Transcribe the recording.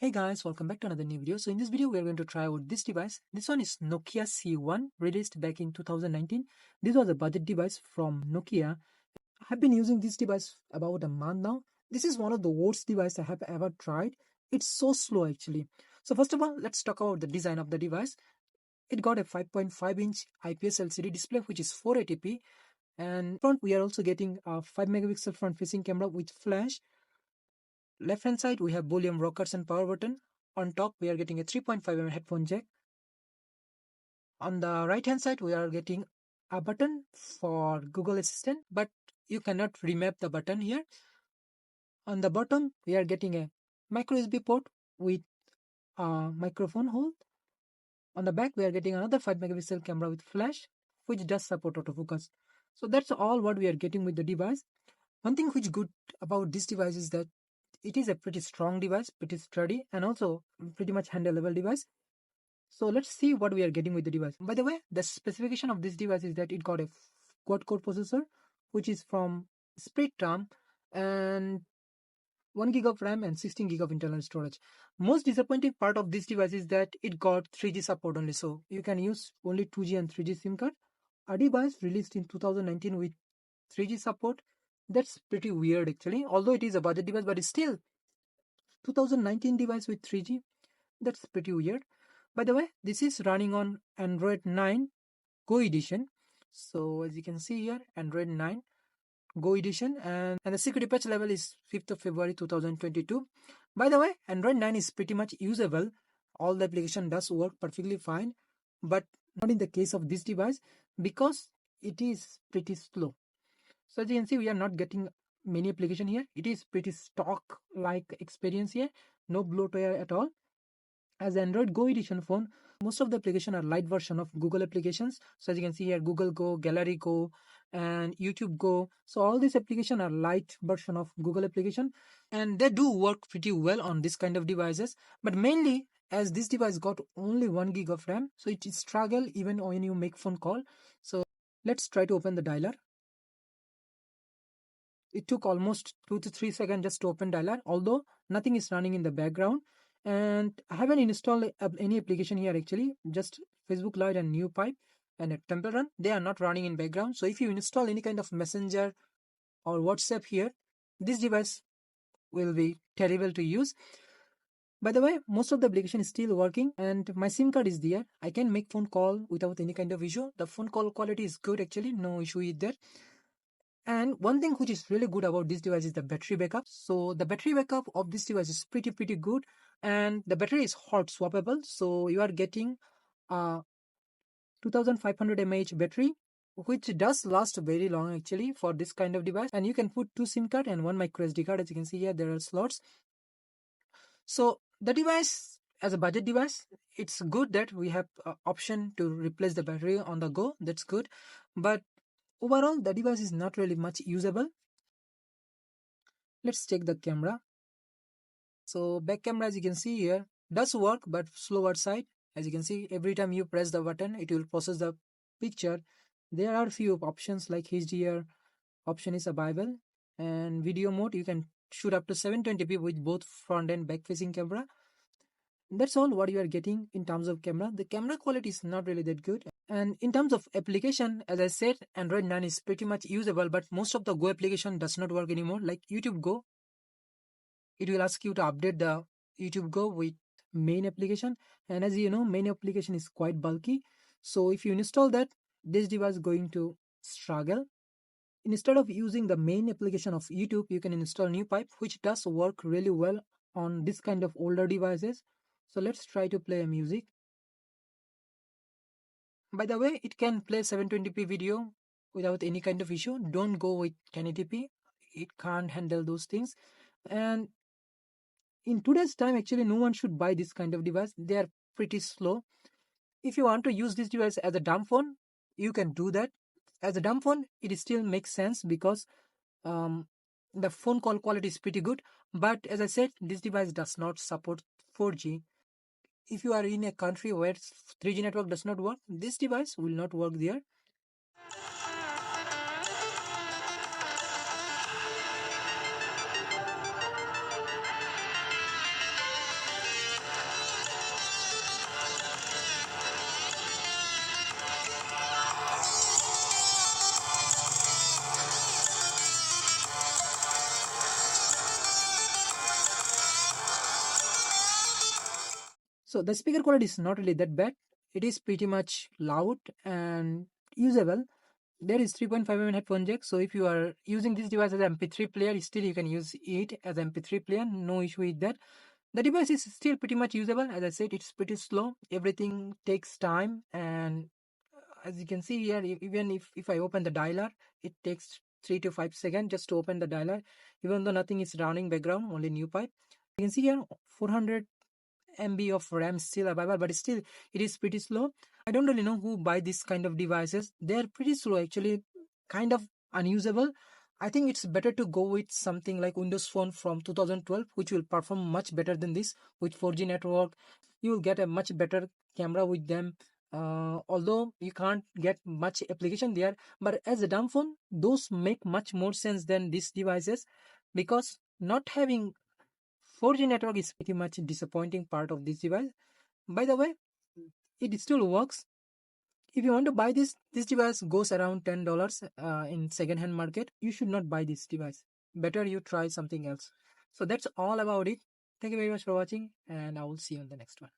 Hey guys, welcome back to another new video. So in this video, we are going to try out this device. This one is Nokia C1, released back in 2019. This was a budget device from Nokia. I have been using this device about a month now. This is one of the worst devices I have ever tried. It's so slow actually. So first of all, let's talk about the design of the device. It got a 5.5-inch IPS LCD display, which is 480p. And front, we are also getting a 5 megapixel front facing camera with flash. Left hand side we have volume rockers and power button. On top we are getting a 3.5mm headphone jack. On the right hand side we are getting a button for Google Assistant, but you cannot remap the button here. On the bottom we are getting a micro USB port with a microphone hole. On the back we are getting another 5 megapixel camera with flash, which does support autofocus. So that's all what we are getting with the device. One thing which good about this device is that it is a pretty strong device, pretty sturdy, and also pretty much handleable device. So let's see what we are getting with the device. By the way, the specification of this device is that it got a quad-core processor, which is from Spreadtrum, and 1 gig of RAM and 16 gig of internal storage. Most disappointing part of this device is that it got 3G support only, so you can use only 2G and 3G SIM card. A device released in 2019 with 3G support, that's pretty weird actually. Although it is a budget device, but it's still 2019 device with 3G. That's pretty weird. By the way, this is running on Android 9 Go edition. So as you can see here, Android 9 Go edition, and the security patch level is 5th of February 2022. By the way, Android 9 is pretty much usable. All the application does work perfectly fine, but not in the case of this device because it is pretty slow. So as you can see, we are not getting many application here. It is pretty stock like experience here, no bloatware at all. As Android Go edition phone, most of the application are light version of Google applications. So as you can see here, Google Go, Gallery Go, and YouTube Go. So all these applications are light version of Google application, and they do work pretty well on this kind of devices. But mainly, as this device got only 1 gig of RAM, so it struggle even when you make phone call. So let's try to open the dialer. It took almost 2 to 3 seconds just to open dialer, although nothing is running in the background. And I haven't installed any application here actually, just Facebook Lite and New Pipe and a Temple Run. They are not running in background. So if you install any kind of Messenger or WhatsApp here, this device will be terrible to use. By the way, most of the application is still working and my SIM card is there. I can make phone call without any kind of issue. The phone call quality is good actually, no issue with that. And one thing which is really good about this device is the battery backup. So the battery backup of this device is pretty good, and the battery is hot swappable. So you are getting a 2500 mAh battery, which does last very long actually for this kind of device. And you can put 2 SIM card and 1 micro SD card. As you can see here, there are slots. So the device, as a budget device, it's good that we have option to replace the battery on the go. That's good, but overall the device is not really much usable. Let's check the camera. So back camera, as you can see here, does work but slower side. As you can see, every time you press the button, it will process the picture. There are few options like HDR option is available, and video mode you can shoot up to 720p with both front and back facing camera. That's all what you are getting in terms of camera. The camera quality is not really that good. And in terms of application, as I said, Android 9 is pretty much usable, but most of the Go application does not work anymore. Like YouTube Go, it will ask you to update the YouTube Go with main application. And as you know, main application is quite bulky. So if you install that, this device is going to struggle. Instead of using the main application of YouTube, you can install NewPipe, which does work really well on this kind of older devices. So let's try to play a music. By the way, it can play 720p video without any kind of issue. Don't go with 1080p. It can't handle those things. And in today's time, actually, no one should buy this kind of device. They are pretty slow. If you want to use this device as a dumb phone, you can do that. As a dumb phone, it still makes sense because um, the phone call quality is pretty good. But as I said, this device does not support 4G. If you are in a country where 3G network does not work, this device will not work there. So the speaker quality is not really that bad. It is pretty much loud and usable. There is 3.5 mm headphone jack, so if you are using this device as an MP3 player, still you can use it as an MP3 player, no issue with that. The device is still pretty much usable. As I said, it's pretty slow. Everything takes time, and as you can see here, even if I open the dialer, it takes 3 to 5 seconds just to open the dialer, even though nothing is running background, only new pipe. You can see here 400 MB of RAM still available, but still it is pretty slow. I don't really know who buy this kind of devices. They're pretty slow, actually, kind of unusable. I think it's better to go with something like Windows Phone from 2012, which will perform much better than this with 4G network. You will get a much better camera with them. Although you can't get much application there, but as a dumb phone, those make much more sense than these devices, because not having 4G network is pretty much disappointing part of this device. By the way, it still works. If you want to buy this device goes around $10 in second-hand market. You should not buy this device. Better you try something else. So that's all about it. Thank you very much for watching, and I will see you on the next one.